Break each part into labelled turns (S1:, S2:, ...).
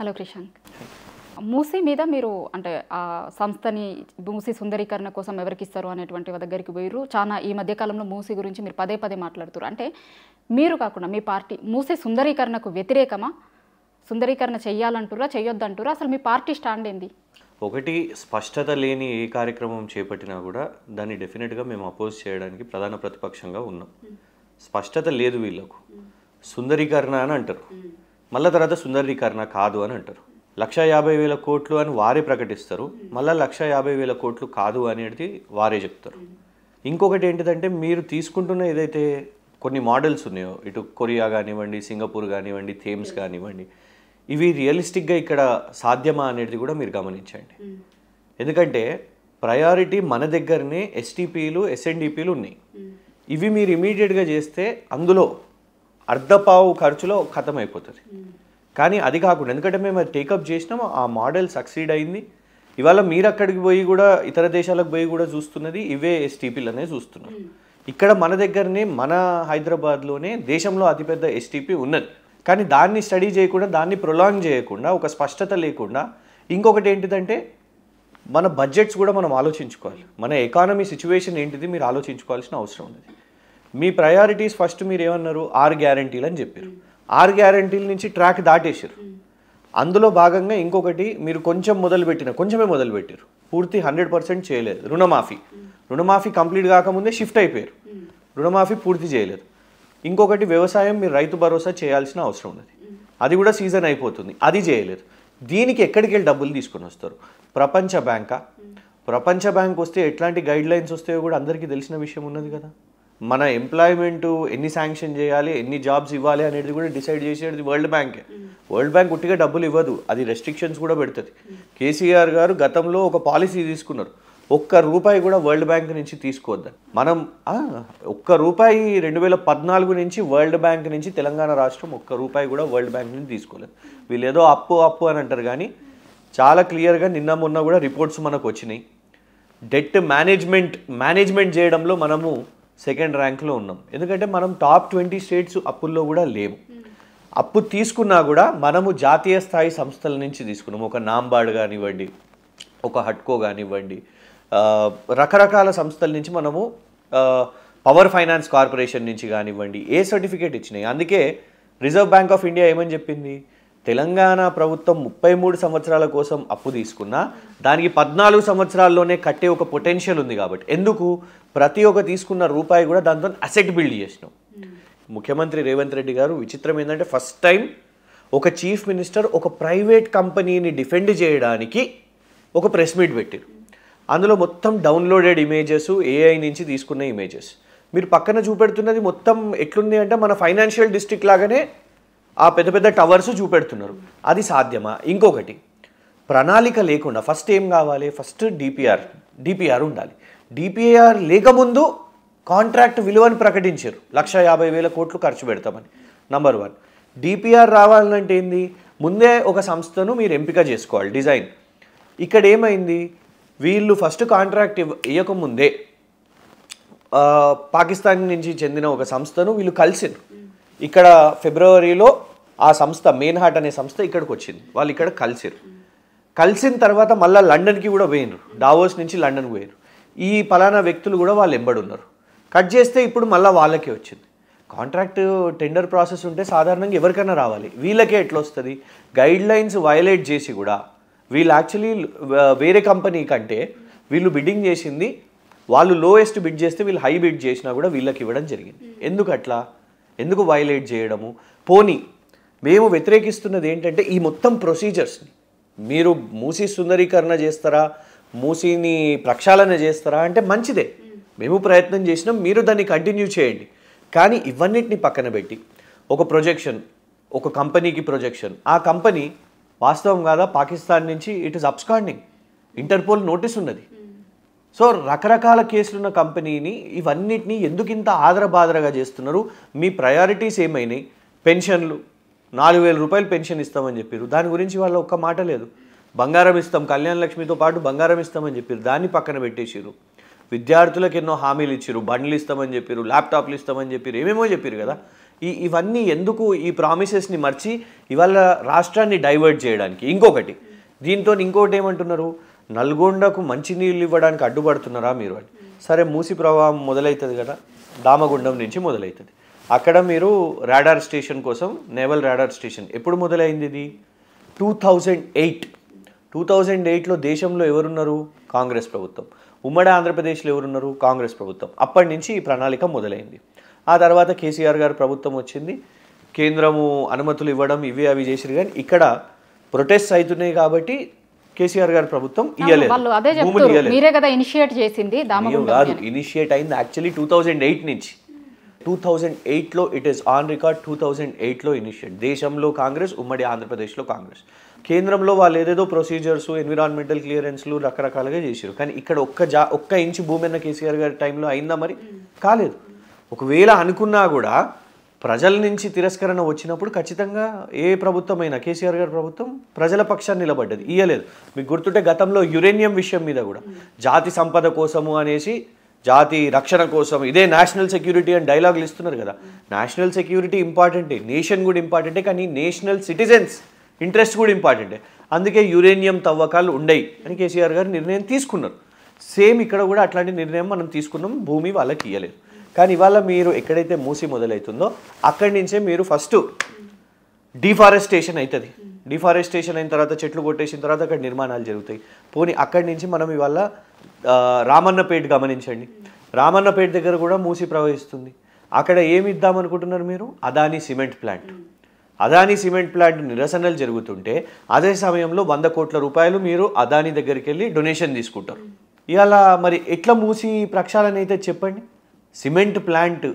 S1: Hello Krishank. Musi మీద మీరు అంటే ఆ సంస్థని మూసీ సుందరీకరణ కోసం ఎవరికి ఇస్తారు అనేటువంటి దగ్గరికి పోయిరు. చాలా ఈ మధ్యకాలంలో మూసీ గురించి మీరు పదే పదే మాట్లాడుతారు. అంటే మీరు కాకుండా మీ పార్టీ మూసీ సుందరీకరణకు వ్యతిరేకమా, సుందరీకరణ చెయ్యాలంటురా చెయ్యొద్దంటురా, అసలు మీ పార్టీ స్టాండ్ ఏంది?
S2: ఒకటి, స్పష్టత లేని ఏ కార్యక్రమం చేపట్టినా కూడా దాన్ని డెఫినెట్గా మేము అపోజ్ చేయడానికి ప్రధాన ప్రతిపక్షంగా ఉన్నాం. స్పష్టత లేదు వీళ్ళకు. సుందరీకరణ అని అంటారు, మళ్ళీ తర్వాత సుందరీకరణ కాదు అని అంటారు. 1,50,000 కోట్లు అని వారే ప్రకటిస్తారు, మళ్ళీ 1,50,000 కోట్లు కాదు అనేది వారే చెప్తారు. ఇంకొకటి ఏంటిదంటే, మీరు తీసుకుంటున్న ఏదైతే కొన్ని మోడల్స్ ఉన్నాయో, ఇటు కొరియా కానివ్వండి, సింగపూర్ కానివ్వండి, థేమ్స్ కానివ్వండి, ఇవి రియలిస్టిక్గా ఇక్కడ సాధ్యమా అనేది కూడా మీరు గమనించండి. ఎందుకంటే ప్రయారిటీ మన దగ్గరనే ఎస్టీపీలు ఎస్ఎన్డిపిలు ఉన్నాయి. ఇవి మీరు ఇమీడియట్గా చేస్తే అందులో అర్ధపావు ఖర్చులో ఖతం అయిపోతుంది. కానీ అది కాకుండా, ఎందుకంటే మేము అది టేకప్ చేసినాము, ఆ మోడల్ సక్సీడ్ అయింది. ఇవాళ మీరు అక్కడికి పోయి కూడా ఇతర దేశాలకు పోయి కూడా చూస్తున్నది ఇవే ఎస్టీపీలు అనేది చూస్తున్నారు. ఇక్కడ మన దగ్గరనే మన హైదరాబాద్లోనే దేశంలో అతిపెద్ద ఎస్టీపీ ఉన్నది. కానీ దాన్ని స్టడీ చేయకుండా, దాన్ని ప్రొలాంగ్ చేయకుండా, ఒక స్పష్టత లేకుండా, ఇంకొకటి ఏంటిదంటే మన బడ్జెట్స్ కూడా మనం ఆలోచించుకోవాలి. మన ఎకానమీ సిచ్యువేషన్ ఏంటిది మీరు ఆలోచించుకోవాల్సిన అవసరం ఉంది. మీ ప్రయారిటీస్ ఫస్ట్ మీరు ఏమన్నారు, 6 గ్యారంటీలు అని చెప్పారు. 6 గ్యారంటీల నుంచి ట్రాక్ దాటేసారు. అందులో భాగంగా ఇంకొకటి మీరు కొంచెమే మొదలుపెట్టారు, పూర్తి 100% చేయలేదు. రుణమాఫీ కంప్లీట్ కాకముందే షిఫ్ట్ అయిపోయారు, రుణమాఫీ పూర్తి చేయలేదు. ఇంకొకటి వ్యవసాయం, మీరు రైతు భరోసా చేయాల్సిన అవసరం ఉన్నది, అది కూడా సీజన్ అయిపోతుంది, అది చేయలేదు. దీనికి ఎక్కడికి వెళ్ళి డబ్బులు తీసుకొని వస్తారు? ప్రపంచ బ్యాంక్ వస్తే ఎట్లాంటి గైడ్ లైన్స్ వస్తాయో కూడా అందరికీ తెలిసిన విషయం ఉన్నది కదా. మన ఎంప్లాయ్మెంట్ ఎన్ని శాంక్షన్ చేయాలి, ఎన్ని జాబ్స్ ఇవ్వాలి అనేది కూడా డిసైడ్ చేసేది వరల్డ్ బ్యాంకే. వరల్డ్ బ్యాంక్ ఉట్టిగా డబ్బులు ఇవ్వదు, అది రెస్ట్రిక్షన్స్ కూడా పెడుతుంది. కేసీఆర్ గారు గతంలో ఒక పాలసీ తీసుకున్నారు, ₹1 కూడా వరల్డ్ బ్యాంక్ నుంచి తీసుకోవద్దని. మనం ₹1 2014 నుంచి వరల్డ్ బ్యాంక్ నుంచి తెలంగాణ రాష్ట్రం ₹1 కూడా వరల్డ్ బ్యాంక్ నుంచి తీసుకోలేదు. వీళ్ళు ఏదో అప్పు అని అంటారు, కానీ చాలా క్లియర్గా నిన్న మొన్న కూడా రిపోర్ట్స్ మనకు వచ్చినాయి. డెట్ మేనేజ్మెంట్ చేయడంలో మనము 2nd ర్యాంక్లో ఉన్నాం. ఎందుకంటే మనం టాప్ 20 స్టేట్స్ అప్పుల్లో కూడా లేము. అప్పు తీసుకున్నా కూడా మనము జాతీయ స్థాయి సంస్థల నుంచి తీసుకున్నాము. ఒక నాంబార్డ్ కానివ్వండి, ఒక హట్కో కానివ్వండి, రకరకాల సంస్థల నుంచి మనము, పవర్ ఫైనాన్స్ కార్పొరేషన్ నుంచి కానివ్వండి, ఏ సర్టిఫికేట్ ఇచ్చినాయి. అందుకే రిజర్వ్ బ్యాంక్ ఆఫ్ ఇండియా ఏమని చెప్పింది, తెలంగాణ ప్రభుత్వం 33 సంవత్సరాల కోసం అప్పు తీసుకున్నా దానికి 14 సంవత్సరాల్లోనే కట్టే ఒక పొటెన్షియల్ ఉంది. కాబట్టి ఎందుకు ప్రతి ఒక్క తీసుకున్న రూపాయి కూడా దాంతో అసెట్ బిల్డ్ చేసినాం. ముఖ్యమంత్రి రేవంత్ రెడ్డి గారు విచిత్రం ఏంటంటే, ఫస్ట్ టైం ఒక చీఫ్ మినిస్టర్ ఒక ప్రైవేట్ కంపెనీని డిఫెండ్ చేయడానికి ఒక ప్రెస్ మీట్ పెట్టారు. అందులో మొత్తం డౌన్లోడెడ్ ఇమేజెస్, ఏఐ నుంచి తీసుకున్న ఇమేజెస్. మీరు పక్కన చూపెడుతున్నది మొత్తం ఎట్లుంది అంటే మన ఫైనాన్షియల్ డిస్ట్రిక్ట్ లాగానే ఆ పెద్ద పెద్ద టవర్స్ చూపెడుతున్నారు. అది సాధ్యమా? ఇంకొకటి, ప్రణాళిక లేకుండా ఫస్ట్ ఏం కావాలి, ఫస్ట్ డిపిఆర్ ఉండాలి. డిపిఆర్ లేకముందు కాంట్రాక్ట్ విలువను ప్రకటించారు, 1,50,000 కోట్లు ఖర్చు పెడతామని. నంబర్ 1. డిపిఆర్ రావాలంటే ఏంది, ముందే ఒక సంస్థను మీరు ఎంపిక చేసుకోవాలి, డిజైన్. ఇక్కడ ఏమైంది, వీళ్ళు ఫస్ట్ కాంట్రాక్ట్ ఇవ్వకముందే పాకిస్తాన్ నుంచి చెందిన ఒక సంస్థను వీళ్ళు కలిసిరు. ఇక్కడ ఫిబ్రవరిలో ఆ సంస్థ మెయిన్హార్ట్ అనే సంస్థ ఇక్కడికి వచ్చింది, వాళ్ళు ఇక్కడ కలిసిన తర్వాత మళ్ళీ లండన్కి కూడా పోయినారు, డావోస్ నుంచి లండన్కి పోయినారు. ఈ పలానా వ్యక్తులు కూడా వాళ్ళు ఎంబడున్నారు. కట్ చేస్తే ఇప్పుడు మళ్ళీ వాళ్ళకే వచ్చింది. కాంట్రాక్ట్ టెండర్ ప్రాసెస్ ఉంటే సాధారణంగా ఎవరికైనా రావాలి, వీళ్ళకే ఎట్లా వస్తుంది? గైడ్ లైన్స్ వయలేట్ చేసి కూడా వీళ్ళు యాక్చువల్లీ వేరే కంపెనీ కంటే వీళ్ళు బిడ్డింగ్ చేసింది, వాళ్ళు లోయెస్ట్ బిడ్ చేస్తే వీళ్ళు హై బిడ్ చేసినా కూడా వీళ్ళకి ఇవ్వడం జరిగింది. ఎందుకు అట్లా? ఎందుకు వయలేట్ చేయడము? పోనీ మేము వ్యతిరేకిస్తున్నది ఏంటంటే, ఈ మొత్తం ప్రొసీజర్స్ని మీరు మూసీ సుందరీకరణ చేస్తారా, మూసీని ప్రక్షాళన చేస్తారా అంటే మంచిదే, మేము ప్రయత్నం చేసినాం, మీరు దాన్ని కంటిన్యూ చేయండి. కానీ ఇవన్నిటిని పక్కన పెట్టి ఒక ప్రొజెక్షన్, ఒక కంపెనీకి ప్రొజెక్షన్, ఆ కంపెనీ వాస్తవం కాదా పాకిస్తాన్ నుంచి it is absconding, interpole notice ఉన్నది. సో రకరకాల కేసులున్న కంపెనీని ఇవన్నిటినీ ఎందుకు ఇంత ఆదరబాదరగా చేస్తున్నారు? మీ ప్రయారిటీస్ ఏమైనాయి? పెన్షన్లు, 4,000 రూపాయలు పెన్షన్ ఇస్తామని చెప్పారు, దాని గురించి వాళ్ళ ఒక్క మాట లేదు. బంగారం ఇస్తాం, కళ్యాణ లక్ష్మితో పాటు బంగారం ఇస్తామని చెప్పారు, దాన్ని పక్కన పెట్టేసారు. విద్యార్థులకు ఎన్నో హామీలు ఇచ్చారు, బండ్లు ఇస్తామని చెప్పారు, ల్యాప్టాప్లు ఇస్తామని చెప్పారు, ఏమేమో చెప్పారు కదా. ఇవన్నీ ఎందుకు ఈ ప్రామిసెస్ని మర్చి ఇవాళ రాష్ట్రాన్ని డైవర్ట్ చేయడానికి? ఇంకొకటి దీంతో ఇంకోటి ఏమంటున్నారు, నల్గొండకు మంచినీళ్ళు ఇవ్వడానికి అడ్డుపడుతున్నారా మీరు అని. సరే, మూసి ప్రవాహం మొదలవుతుంది కదా, దామగుండం నుంచి మొదలవుతుంది. అక్కడ మీరు రాడార్ స్టేషన్ కోసం, నేవల్ రాడార్ స్టేషన్ ఎప్పుడు మొదలైంది? ఇది 2008లో దేశంలో ఎవరున్నారు? కాంగ్రెస్ ప్రభుత్వం. ఉమ్మడి ఆంధ్రప్రదేశ్లో ఎవరున్నారు? కాంగ్రెస్ ప్రభుత్వం. అప్పటి నుంచి ఈ ప్రణాళిక మొదలైంది. ఆ తర్వాత కేసీఆర్ గారు ప్రభుత్వం వచ్చింది, కేంద్రము అనుమతులు ఇవ్వడం ఇవి అవి చేసిరు. కానీ ఇక్కడ ప్రొటెస్ట్ అవుతున్నాయి కాబట్టి కేసీఆర్ గారి ప్రభుత్వం ఇవ్వలేదు, భూములు ఇవ్వలేదు.
S1: మీరే కదా ఇనిషియేట్ చేసింది,
S2: కాదు, ఇనిషియేట్ అయింది యాక్చువల్లీ 2008 నుంచి. 2008లో ఇట్ ఈస్ ఆన్ రికార్డ్. 2008లో ఇనిషియేట్. దేశంలో కాంగ్రెస్, ఉమ్మడి ఆంధ్రప్రదేశ్లో కాంగ్రెస్. కేంద్రంలో వాళ్ళు ఏదేదో ప్రొసీజర్స్, ఎన్విరాన్మెంటల్ క్లియరెన్స్లు రకరకాలుగా చేశారు. కానీ ఇక్కడ ఒక్క ఇంచు భూమి అన్న కేసీఆర్ గారి టైంలో అయిందా? మరి కాలేదు. ఒకవేళ అనుకున్నా కూడా ప్రజల నుంచి తిరస్కరణ వచ్చినప్పుడు ఖచ్చితంగా ఏ ప్రభుత్వం అయినా, కేసీఆర్ గారి ప్రభుత్వం ప్రజల పక్షాన్ని నిలబడ్డది, ఇయ్యలేదు. మీకు గుర్తుంటే గతంలో యురేనియం విషయం మీద కూడా జాతి సంపద కోసము అనేసి, జాతి రక్షణ కోసం ఇదే నేషనల్ సెక్యూరిటీ అని డైలాగులు ఇస్తున్నారు కదా. నేషనల్ సెక్యూరిటీ ఇంపార్టెంటే, నేషన్ కూడా ఇంపార్టెంటే, కానీ నేషనల్ సిటిజన్స్ ఇంట్రెస్ట్ కూడా ఇంపార్టెంటే. అందుకే యురేనియం తవ్వకాలు ఉండయి అని కేసీఆర్ గారు నిర్ణయం తీసుకున్నారు. సేమ్ ఇక్కడ కూడా అట్లాంటి నిర్ణయం మనం తీసుకున్నాం, భూమి వాళ్ళకి ఇవ్వలేదు. కానీ ఇవాళ మీరు ఎక్కడైతే మూసి మొదలవుతుందో అక్కడి నుంచే మీరు ఫస్ట్ డిఫారెస్టేషన్ అవుతుంది. డిఫారెస్టేషన్ అయిన తర్వాత చెట్లు కొట్టేసిన తర్వాత అక్కడ నిర్మాణాలు జరుగుతాయి. పోనీ అక్కడి నుంచి మనం ఇవాళ రామన్నపేట గమనించండి. రామన్నపేట దగ్గర కూడా మూసి ప్రవహిస్తుంది. అక్కడ ఏమి ఇద్దామనుకుంటున్నారు మీరు? Adani cement plant. Adani cement plant నిరసనలు జరుగుతుంటే అదే సమయంలో 100 కోట్ల రూపాయలు మీరు అదానీ దగ్గరికి వెళ్ళి డొనేషన్ తీసుకుంటారు. ఇవాళ మరి ఎట్లా మూసి ప్రక్షాళన అయితే చెప్పండి? సిమెంట్ ప్లాంట్,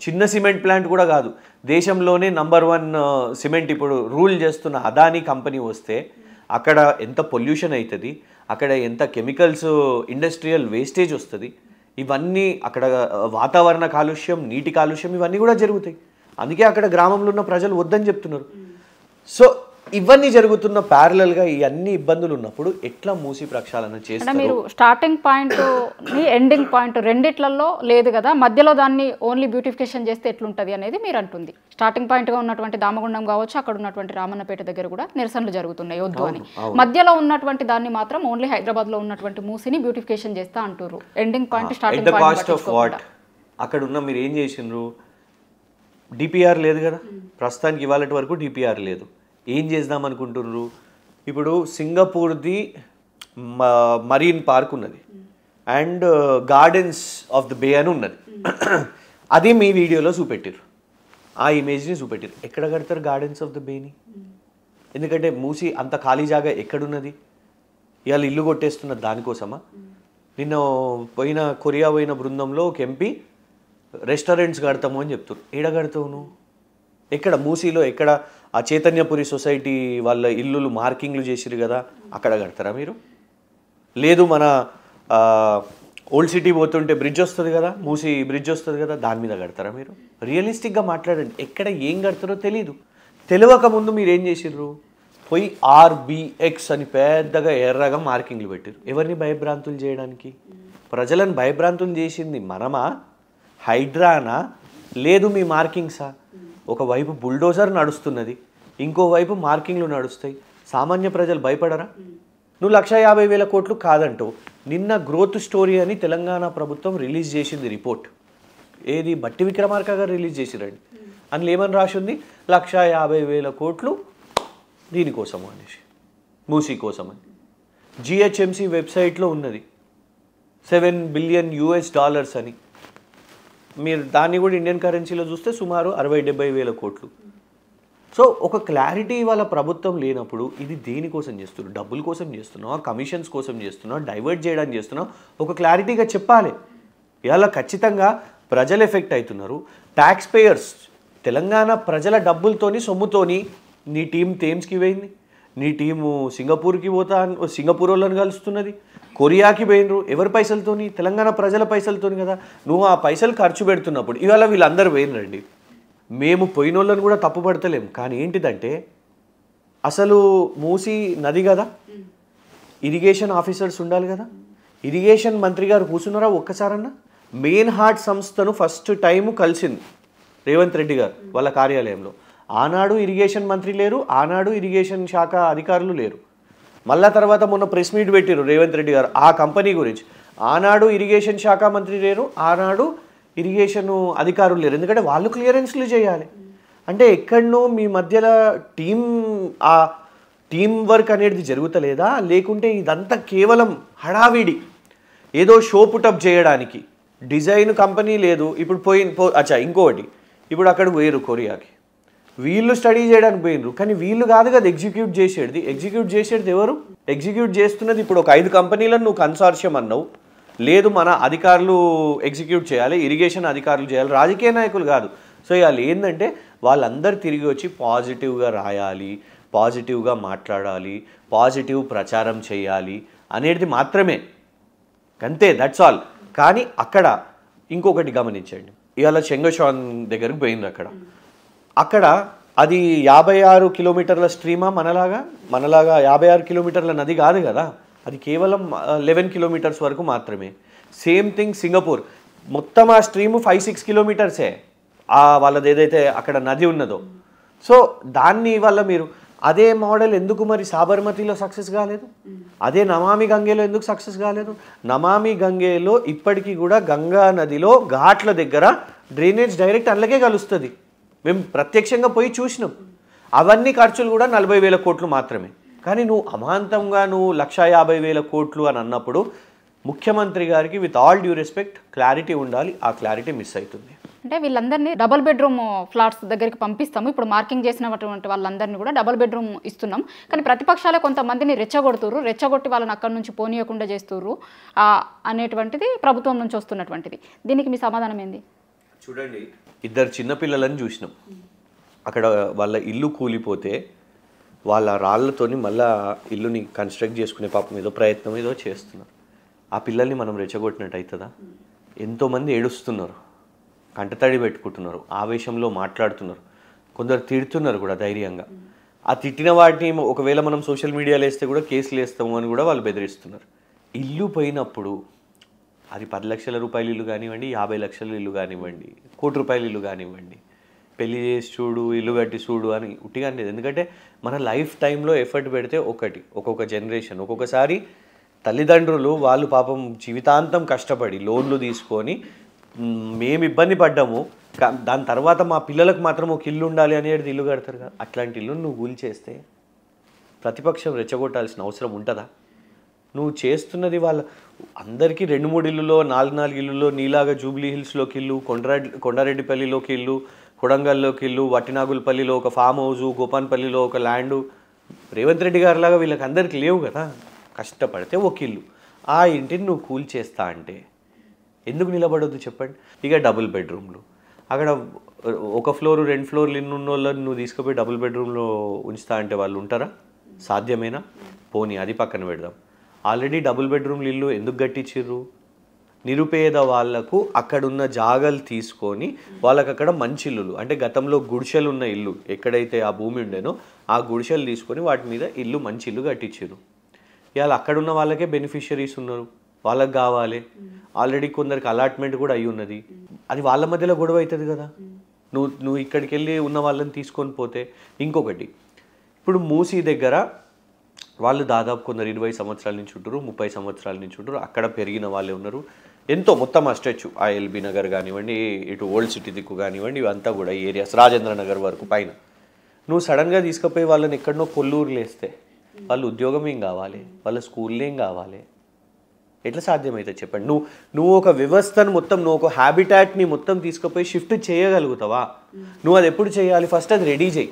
S2: చిన్న సిమెంట్ ప్లాంట్ కూడా కాదు, దేశంలోనే నంబర్ 1 సిమెంట్ ఇప్పుడు రూల్ చేస్తున్న అదానీ కంపెనీ వస్తే అక్కడ ఎంత పొల్యూషన్ అవుతుంది, అక్కడ ఎంత కెమికల్స్, ఇండస్ట్రియల్ వేస్టేజ్ వస్తుంది, ఇవన్నీ అక్కడ వాతావరణ కాలుష్యం, నీటి కాలుష్యం ఇవన్నీ కూడా జరుగుతాయి. అందుకే అక్కడ గ్రామంలో ఉన్న ప్రజలు వద్దని చెప్తున్నారు. సో ఇవన్నీ జరుగుతున్న ప్యారలల్గా ఈ అన్ని ఇబ్బందులు ఉన్నప్పుడు ఎట్లా మూసి ప్రక్షాళన చేస్తారు?
S1: మీరు స్టార్టింగ్ పాయింట్ ఎండింగ్ పాయింట్ రెండిట్లలో లేదు కదా, మధ్యలో దాన్ని ఓన్లీ బ్యూటిఫికేషన్ చేస్తే ఎట్లుంటుంది అనేది మీరు అంటుంది. స్టార్టింగ్ పాయింట్గా ఉన్నటువంటి దామగుండం కావచ్చు, అక్కడ ఉన్నటువంటి రామన్నపేట దగ్గర కూడా నిరసనలు జరుగుతున్నాయి వద్దు అని. మధ్యలో ఉన్నటువంటి దాన్ని మాత్రం ఓన్లీ హైదరాబాద్లో ఉన్నటువంటి మూసిని బ్యూటిఫికేషన్ చేస్తా అంటారు. ఎండింగ్ పాయింట్ స్టార్టింగ్ పాయింట్
S2: అక్కడ ఉన్న మీరు ఏం చేసిండ్రు? డిపిఆర్ లేదు కదా ప్రస్తుతానికి, ఇవాళ వరకు డిపిఆర్ లేదు. ఏం చేద్దాం అనుకుంటున్నారు? ఇప్పుడు సింగపూర్ది మరీన్ పార్క్ ఉన్నది అండ్ గార్డెన్స్ ఆఫ్ ద బే అని ఉన్నది. అది మీ వీడియోలో చూపెట్టారు, ఆ ఇమేజ్ని చూపెట్టారు. ఎక్కడ కడతారు గార్డెన్స్ ఆఫ్ ద బేని? ఎందుకంటే మూసి అంత ఖాళీ జాగా ఎక్కడున్నది? ఇవాళ ఇల్లు కొట్టేస్తున్న దానికోసమా? నిన్న కొరియా పోయిన బృందంలో ఒక ఎంపీ రెస్టారెంట్స్ కడతాము అని చెప్తారు. ఏడ కడతావు నువ్వు? ఎక్కడ? మూసీలో ఎక్కడ? ఆ చైతన్యపురి సొసైటీ వాళ్ళ ఇల్లులు మార్కింగ్లు చేసిరు కదా, అక్కడ కడతారా మీరు? లేదు, మన ఓల్డ్ సిటీ పోతుంటే బ్రిడ్జ్ వస్తుంది కదా, మూసీ బ్రిడ్జ్ వస్తుంది కదా, దాని మీద కడతారా మీరు? రియలిస్టిక్గా మాట్లాడండి. ఎక్కడ ఏం కడతారో తెలీదు. తెలియక ముందు మీరు ఏం చేసిర్రు? పోయి RBX అని పెద్దగా ఎర్రగా మార్కింగ్లు పెట్టారు. ఎవరిని భయభ్రాంతులు చేయడానికి? ప్రజలను భయభ్రాంతులు చేసింది మనమా, హైడ్రానా, లేదు మీ మార్కింగ్సా? ఒకవైపు బుల్డోజర్ నడుస్తున్నది, ఇంకోవైపు మార్కింగ్లు నడుస్తాయి. సామాన్య ప్రజలు భయపడరా? నువ్వు 1,50,000 కోట్లు కాదంటూ నిన్న గ్రోత్ స్టోరీ అని తెలంగాణ ప్రభుత్వం రిలీజ్ చేసింది రిపోర్ట్. ఏది? బట్టి విక్రమార్క గారు రిలీజ్ చేసిరండి. అందులో ఏమని రాసింది? 1,50,000 కోట్లు దీనికోసము అనేసి, మూసీ కోసం అని. GHMC వెబ్సైట్లో ఉన్నది $7 బిలియన్ అని. మీరు దాన్ని కూడా ఇండియన్ కరెన్సీలో చూస్తే సుమారు 60-70 కోట్లు. సో ఒక క్లారిటీ వాళ్ళ ప్రభుత్వం లేనప్పుడు ఇది దేనికోసం చేస్తున్నారు? డబ్బుల కోసం చేస్తున్నావా, కమిషన్స్ కోసం చేస్తున్నావా, డైవర్ట్ చేయడానికి చేస్తున్నావా? ఒక క్లారిటీగా చెప్పాలి. ఇలా ఖచ్చితంగా ప్రజలు ఎఫెక్ట్ అవుతున్నారు. ట్యాక్స్ పేయర్స్, తెలంగాణ ప్రజల డబ్బులతోని, సొమ్ముతోని నీ టీం థేమ్స్కి పోయింది, నీ టీము సింగపూర్కి సింగపూర్ వాళ్ళని కలుస్తున్నది, కొరియాకి పోయినరు. ఎవరి పైసలతోని? తెలంగాణ ప్రజల పైసలతోని కదా. నువ్వు ఆ పైసలు ఖర్చు పెడుతున్నప్పుడు ఇవాళ వీళ్ళందరూ పోయినరండి. మేము పోయిన వాళ్ళని కూడా తప్పు పడతలేం. కానీ ఏంటిదంటే అసలు మూసి నది కదా, ఇరిగేషన్ ఆఫీసర్స్ ఉండాలి కదా. ఇరిగేషన్ మంత్రి గారు కూర్చున్నారా ఒక్కసారన్నా? మెయిన్ హార్ట్ సంస్థను ఫస్ట్ టైం కలిసింది రేవంత్ రెడ్డి గారు వాళ్ళ కార్యాలయంలో. ఆనాడు ఇరిగేషన్ మంత్రి లేరు, ఆనాడు ఇరిగేషన్ శాఖ అధికారులు లేరు. మళ్ళా తర్వాత మొన్న ప్రెస్ మీట్ పెట్టారు రేవంత్ రెడ్డి గారు ఆ కంపెనీ గురించి. ఆనాడు ఇరిగేషన్ శాఖ మంత్రి లేరు, ఆనాడు ఇరిగేషన్ అధికారులు లేరు. ఎందుకంటే వాళ్ళు క్లియరెన్స్లు చేయాలి. అంటే ఎక్కడనో మీ మధ్యలో టీం వర్క్ అనేది జరుగుతలేదా, లేకుంటే ఇదంతా కేవలం హడావిడి ఏదో షో పుటప్ చేయడానికి? డిజైన్ కంపెనీ లేదు. ఇప్పుడు ఇంకోటి, ఇప్పుడు అక్కడ పోయారు కొరియాకి, వీళ్ళు స్టడీ చేయడానికి పోయినరు, కానీ వీళ్ళు కాదు కదా ఎగ్జిక్యూట్ చేసేది ఎవరు? ఎగ్జిక్యూట్ చేస్తున్నది ఇప్పుడు ఒక 5 కంపెనీలను నువ్వు కన్సార్షియం అన్నావు, లేదు మన అధికారులు ఎగ్జిక్యూట్ చేయాలి, ఇరిగేషన్ అధికారులు చేయాలి, రాజకీయ నాయకులు కాదు. సో ఇవాళ ఏంటంటే వాళ్ళందరూ తిరిగి వచ్చి పాజిటివ్గా రాయాలి, పాజిటివ్గా మాట్లాడాలి, పాజిటివ్ ప్రచారం చేయాలి అనేది మాత్రమే, అంతే, దట్స్ ఆల్. కానీ అక్కడ ఇంకొకటి గమనించండి, ఇవాళ చెంగషాన్ దగ్గరకు పోయింది. అక్కడ అది 56 కిలోమీటర్ల స్ట్రీమా, మనలాగా 56 కిలోమీటర్ల నది కాదు కదా, అది కేవలం 11 కిలోమీటర్స్ వరకు మాత్రమే. సేమ్ థింగ్ సింగపూర్, మొత్తం ఆ స్ట్రీమ్ 5-6 కిలోమీటర్సే వాళ్ళది ఏదైతే అక్కడ నది ఉన్నదో. సో దాన్ని వల్ల మీరు అదే మోడల్ ఎందుకు మరి సాబర్మతిలో సక్సెస్ కాలేదు? అదే నమామి గంగేలో ఎందుకు సక్సెస్ కాలేదు? నమామి గంగేలో ఇప్పటికీ కూడా గంగా నదిలో ఘాట్ల దగ్గర డ్రైనేజ్ డైరెక్ట్ అందులోకే కలుస్తుంది. మేము ప్రత్యక్షంగా పోయి చూసినాం. అవన్నీ ఖర్చులు కూడా 40,000 కోట్లు మాత్రమే. కానీ నువ్వు అమాంతంగా 150,000 కోట్లు అని అన్నప్పుడు ముఖ్యమంత్రి గారికి with all due respect clarity ఉండాలి. ఆ క్లారిటీ మిస్ అవుతుంది.
S1: అంటే వీళ్ళందరినీ డబుల్ బెడ్రూమ్ ఫ్లాట్స్ దగ్గరికి పంపిస్తాము. ఇప్పుడు మార్కింగ్ చేసినటువంటి వాళ్ళందరినీ కూడా డబుల్ బెడ్రూమ్ ఇస్తున్నాం. కానీ ప్రతిపక్షాలే కొంతమందిని రెచ్చగొట్టి వాళ్ళని అక్కడి నుంచి పోనీయకుండా చేస్తుర్రు అనేటువంటిది ప్రభుత్వం నుంచి వస్తున్నటువంటిది. దీనికి మీ సమాధానం ఏంది?
S2: చూడండి, 2 చిన్నపిల్లలని చూసినాం. అక్కడ వాళ్ళ ఇల్లు కూలిపోతే వాళ్ళ రాళ్ళతోని మళ్ళా ఇల్లుని కన్స్ట్రక్ట్ చేసుకునే పాపం ఏదో ప్రయత్నం ఏదో చేస్తున్నారు. ఆ పిల్లల్ని మనం రెచ్చగొట్టినట్టు అవుతుందా? ఎంతోమంది ఏడుస్తున్నారు, కంటతడి పెట్టుకుంటున్నారు, ఆవేశంలో మాట్లాడుతున్నారు, కొందరు తిడుతున్నారు కూడా ధైర్యంగా. ఆ తిట్టిన వాటిని ఒకవేళ మనం సోషల్ మీడియాలో వేస్తే కూడా కేసులు వేస్తాము అని కూడా వాళ్ళు బెదిరిస్తున్నారు. ఇల్లు పోయినప్పుడు అది 10 లక్షల రూపాయల ఇల్లు కానివ్వండి, 50 లక్షల ఇల్లు కానివ్వండి, ₹1 కోటి ఇల్లు కానివ్వండి, పెళ్లి చేసి చూడు, ఇల్లు కట్టి చూడు అని ఉట్టిగా లేదు. ఎందుకంటే మన లైఫ్ టైంలో ఎఫర్ట్ పెడితే ఒక్కొక్క జనరేషన్, ఒక్కొక్కసారి తల్లిదండ్రులు వాళ్ళు పాపం జీవితాంతం కష్టపడి లోన్లు తీసుకొని మేము ఇబ్బంది పడ్డాము, దాని తర్వాత మా పిల్లలకు మాత్రం ఒక ఇల్లు ఉండాలి అనేది ఇల్లు కడతారు కదా. అట్లాంటి ఇల్లు నువ్వు కూల్చేస్తే ప్రతిపక్షం రెచ్చగొట్టాల్సిన అవసరం ఉంటుందా? నువ్వు చేస్తున్నది వాళ్ళ అందరికీ 2-3 ఇల్లులో 4-4 ఇల్లులో, నీలాగా జూబ్లీ హిల్స్లోకి ఇల్లు, కొండారెడ్డిపల్లిలోకి ఇల్లు, కొడంగల్లోకి ఇల్లు, వట్టినాగులపల్లిలో ఒక ఫామ్ హౌస్, గోపాన్పల్లిలో ఒక ల్యాండు. రేవంత్ రెడ్డి గారిలాగా వీళ్ళకి అందరికి లేవు కదా. కష్టపడితే ఒక ఇల్లు, ఆ ఇంటిని నువ్వు కూల్చేస్తా అంటే ఎందుకు నిలబడొద్దు చెప్పండి? ఇక డబుల్ బెడ్రూమ్లు, అక్కడ 1 ఫ్లోర్ 2 ఫ్లోర్లు ఇన్ని ఉన్న వాళ్ళని నువ్వు తీసుకుపోయి డబుల్ బెడ్రూమ్లో ఉంచుతా అంటే వాళ్ళు ఉంటారా? సాధ్యమేనా? పోనీ అది పక్కన పెడదాం. ఆల్రెడీ డబుల్ బెడ్రూమ్లు ఇల్లు ఎందుకు కట్టించిర్రు? నిరుపేద వాళ్లకు అక్కడున్న జాగలు తీసుకొని వాళ్ళకి అక్కడ మంచి ఇల్లులు, అంటే గతంలో గుడిసెలు ఉన్న ఇల్లు ఎక్కడైతే ఆ భూమి ఉండేనో ఆ గుడిసెలు తీసుకొని వాటి మీద ఇల్లు మంచి ఇల్లు కట్టించారు. ఇవాళ అక్కడున్న వాళ్ళకే బెనిఫిషరీస్ ఉన్నారు, వాళ్ళకి కావాలి. ఆల్రెడీ కొందరికి అలాట్మెంట్ కూడా అయి ఉన్నది. అది వాళ్ళ మధ్యలో గొడవ అవుతుంది కదా. నువ్వు ఇక్కడికి వెళ్ళి ఉన్న వాళ్ళని తీసుకొని పోతే. ఇంకొకటి, ఇప్పుడు మూసీ దగ్గర వాళ్ళు దాదాపు కొందరు 20 సంవత్సరాల నుంచి ఉంటారు, 30 సంవత్సరాల నుంచి ఉంటారు, అక్కడ పెరిగిన వాళ్ళే ఉన్నారు. ఎంతో మొత్తం ఆ స్ట్రెచ్, ఆ ఎల్బీ నగర్ కానివ్వండి, ఇటు ఓల్డ్ సిటీ దిక్కు కానివ్వండి, ఇవంతా కూడా ఏరియాస్ రాజేంద్ర నగర్ వరకు పైన. నువ్వు సడన్గా తీసుకుపోయి వాళ్ళని ఎక్కడనో కొల్లూరులో వేస్తే వాళ్ళు ఉద్యోగం ఏం కావాలి, వాళ్ళ స్కూల్లో ఏం కావాలి? ఎట్లా సాధ్యమైతే చెప్పండి? నువ్వు ఒక వ్యవస్థను మొత్తం, నువ్వు ఒక హ్యాబిటాట్ని మొత్తం తీసుకుపోయి షిఫ్ట్ చేయగలుగుతావా? నువ్వు అది ఎప్పుడు చేయాలి? ఫస్ట్ అది రెడీ చేయి.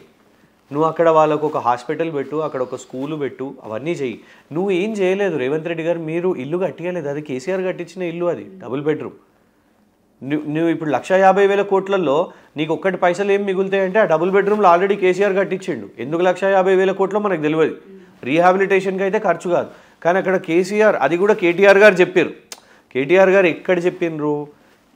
S2: నువ్వు అక్కడ వాళ్ళకు ఒక హాస్పిటల్ పెట్టు, అక్కడ ఒక స్కూలు పెట్టు, అవన్నీ చెయ్యి. నువ్వు ఏం చేయలేదు రేవంత్ రెడ్డి గారు, మీరు ఇల్లు కట్టియలేదు. అది కేసీఆర్ కట్టించిన ఇల్లు, అది డబుల్ బెడ్రూమ్. నువ్వు ఇప్పుడు 150,000 కోట్లలో నీకు ఒక్కటి పైసలు ఏం మిగులుతాయంటే ఆ డబుల్ బెడ్రూమ్లో ఆల్రెడీ కేసీఆర్ కట్టించిండు. ఎందుకు 150,000 కోట్లో మనకు తెలియదు. రీహాబిలిటేషన్కి అయితే ఖర్చు కాదు, కానీ అక్కడ కేసీఆర్, అది కూడా కేటీఆర్ గారు చెప్పారు. కేటీఆర్ గారు ఎక్కడ చెప్పిండ్రు?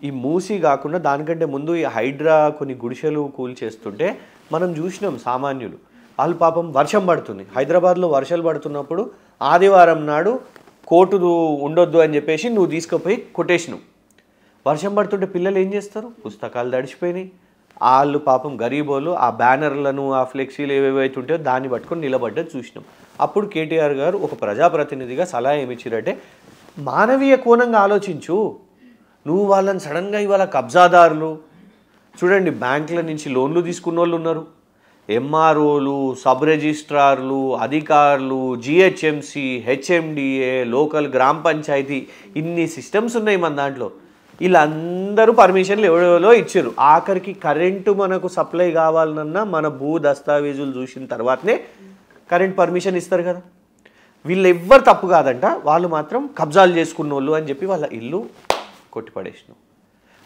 S2: ఈ మూసీ కాకుండా దానికంటే ముందు ఈ హైడ్రా కొన్ని గుడిసెలు కూల్చేస్తుంటే మనం చూసినాం. సామాన్యులు వాళ్ళు పాపం, వర్షం పడుతుంది, హైదరాబాద్లో వర్షాలు పడుతున్నప్పుడు ఆదివారం నాడు కోర్టు ఉండొద్దు అని చెప్పేసి నువ్వు తీసుకుపోయి కొటేషను. వర్షం పడుతుంటే పిల్లలు ఏం చేస్తారు? పుస్తకాలు తడిచిపోయినాయి, వాళ్ళు పాపం గరీబోలు ఆ బ్యానర్లను ఆ ఫ్లెక్సీలు ఏవేవైతే ఉంటాయో దాన్ని పట్టుకొని నిలబడ్డది చూసినాం. అప్పుడు కేటీఆర్ గారు ఒక ప్రజాప్రతినిధిగా సలహా ఏమిచ్చారంటే మానవీయ కోణంగా ఆలోచించు, నువ్వు వాళ్ళని సడన్గా ఇవాళ కబ్జాదారులు చూడండి, బ్యాంకుల నుంచి లోన్లు తీసుకున్న వాళ్ళు ఉన్నారు, ఎంఆర్ఓలు, సబ్ రిజిస్ట్రార్లు, అధికారులు, జిహెచ్ఎంసి, హెచ్ఎండిఏ, లోకల్ గ్రామ పంచాయతీ, ఇన్ని సిస్టమ్స్ ఉన్నాయి మన దాంట్లో. వీళ్ళందరూ పర్మిషన్లు ఎవరెవరో ఇచ్చారు. ఆఖరికి కరెంటు మనకు సప్లై కావాలన్నా మన భూ దస్తావేజులు చూసిన తర్వాతనే కరెంట్ పర్మిషన్ ఇస్తారు కదా. వీళ్ళు ఎవ్వరు తప్పు కాదంట, వాళ్ళు మాత్రం కబ్జాలు చేసుకున్న వాళ్ళు అని చెప్పి వాళ్ళ ఇల్లు కొట్టిపడేసినావు.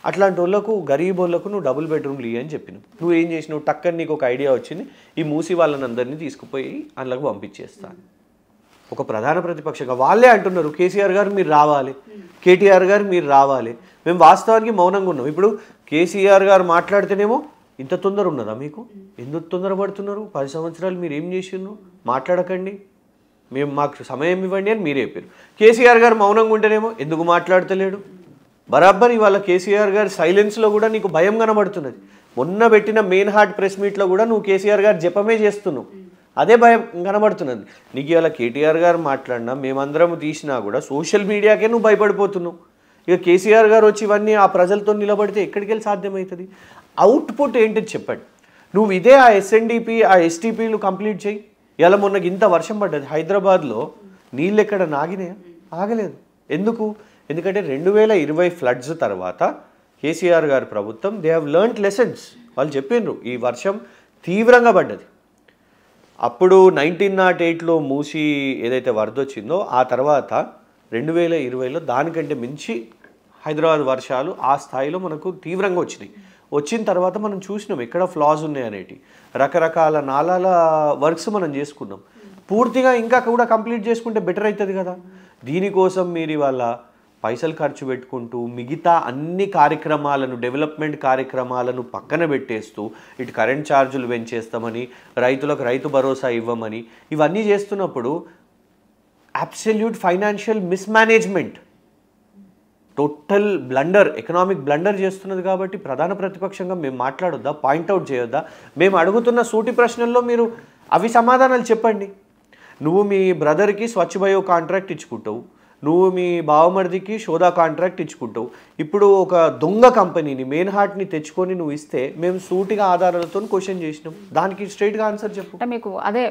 S2: అట్లాంటి వాళ్ళకు గరీబ్ వాళ్ళకు నువ్వు డబుల్ బెడ్రూమ్లు ఇవి అని చెప్పినావు. నువ్వు ఏం చేసినావు, టక్కని నీకు ఒక ఐడియా వచ్చింది, ఈ మూసి వాళ్ళని అందరినీ తీసుకుపోయి అందులోకి పంపించేస్తాను. ఒక ప్రధాన ప్రతిపక్షంగా వాళ్ళే అంటున్నారు కేసీఆర్ గారు మీరు రావాలి, కేటీఆర్ గారు మీరు రావాలి. మేము వాస్తవానికి మౌనంగా ఉన్నాం. ఇప్పుడు కేసీఆర్ గారు మాట్లాడితేనేమో ఇంత తొందర ఉన్నదా మీకు, ఎందుకు తొందరపడుతున్నారు, 10 సంవత్సరాలు మీరు ఏం చేసిండ్రు, మాట్లాడకండి, మేము మాకు సమయం ఇవ్వండి అని మీరే చెప్పారు. కేసీఆర్ గారు మౌనంగా ఉంటేనేమో ఎందుకు మాట్లాడతలేడు. బరాబర్ ఇవాళ కేసీఆర్ గారు సైలెన్స్లో కూడా నీకు భయం కనబడుతున్నది. మొన్న పెట్టిన మెయిన్ హార్ట్ ప్రెస్ మీట్లో కూడా నువ్వు కేసీఆర్ గారు జపమే చేస్తున్నావు, అదే భయం కనబడుతున్నది నీకు. ఇవాళ కేటీఆర్ గారు మాట్లాడినా మేమందరం తీసినా కూడా సోషల్ మీడియాకే నువ్వు భయపడిపోతున్నావు. ఇక కేసీఆర్ గారు వచ్చి ఇవన్నీ ఆ ప్రజలతో నిలబడితే ఎక్కడికి వెళ్ళి సాధ్యమవుతుంది. అవుట్పుట్ ఏంటిది చెప్పండి. నువ్వు ఇదే ఆ ఎస్ఎన్డిపి ఆ ఎస్టీపీలు కంప్లీట్ చేయి. ఇలా మొన్నకి ఇంత వర్షం పడ్డది హైదరాబాద్లో, నీళ్ళు ఎక్కడ నాగినాయా, ఆగలేదు. ఎందుకు, ఎందుకంటే 2020 ఫ్లడ్స్ తర్వాత కేసీఆర్ గారి ప్రభుత్వం దే హ్యావ్ లెర్న్డ్ లెసన్స్. వాళ్ళు చెప్పిండ్రు ఈ వర్షం తీవ్రంగా పడ్డది. అప్పుడు 1908లో మూసి ఏదైతే వరద వచ్చిందో ఆ తర్వాత 2020లో దానికంటే మించి హైదరాబాద్ వర్షాలు ఆ స్థాయిలో మనకు తీవ్రంగా వచ్చినాయి. వచ్చిన తర్వాత మనం చూసినాం ఎక్కడ ఫ్లాస్ ఉన్నాయి అనేటి, రకరకాల నాలాల వర్క్స్ మనం చేసుకున్నాం. పూర్తిగా ఇంకా కూడా కంప్లీట్ చేసుకుంటే బెటర్ అవుతుంది కదా. దీనికోసం మీరు ఇవాళ పైసలు ఖర్చు పెట్టుకుంటూ మిగతా అన్ని కార్యక్రమాలను, డెవలప్మెంట్ కార్యక్రమాలను పక్కన పెట్టేస్తూ ఇటు కరెంట్ ఛార్జీలు పెంచేస్తామని, రైతులకు రైతు భరోసా ఇవ్వమని ఇవన్నీ చేస్తున్నప్పుడు absolute financial mismanagement, total blunder, economic blunder చేస్తున్నది. కాబట్టి ప్రధాన ప్రతిపక్షంగా మేము మాట్లాడొద్దా, పాయింట్అవుట్ చేయొద్దా? మేము అడుగుతున్న సూటి ప్రశ్నల్లో మీరు అవి సమాధానాలు చెప్పండి. నువ్వు మీ బ్రదర్కి స్వచ్ఛ బయో కాంట్రాక్ట్ ఇచ్చుకుంటావు, నువ్వు మీ బావమరిదికి షోదా కాంట్రాక్ట్ ఇచ్చుకుంటావు. ఇప్పుడు ఒక దొంగ కంపెనీని మెయిన్ హార్ట్ని తెచ్చుకొని నువ్వు ఇస్తే మేము సూటిగా ఆధారాలతో క్వశ్చన్ చేసినాం. దానికి స్ట్రైట్గా ఆన్సర్ చెప్పు.
S1: అంటే మీకు అదే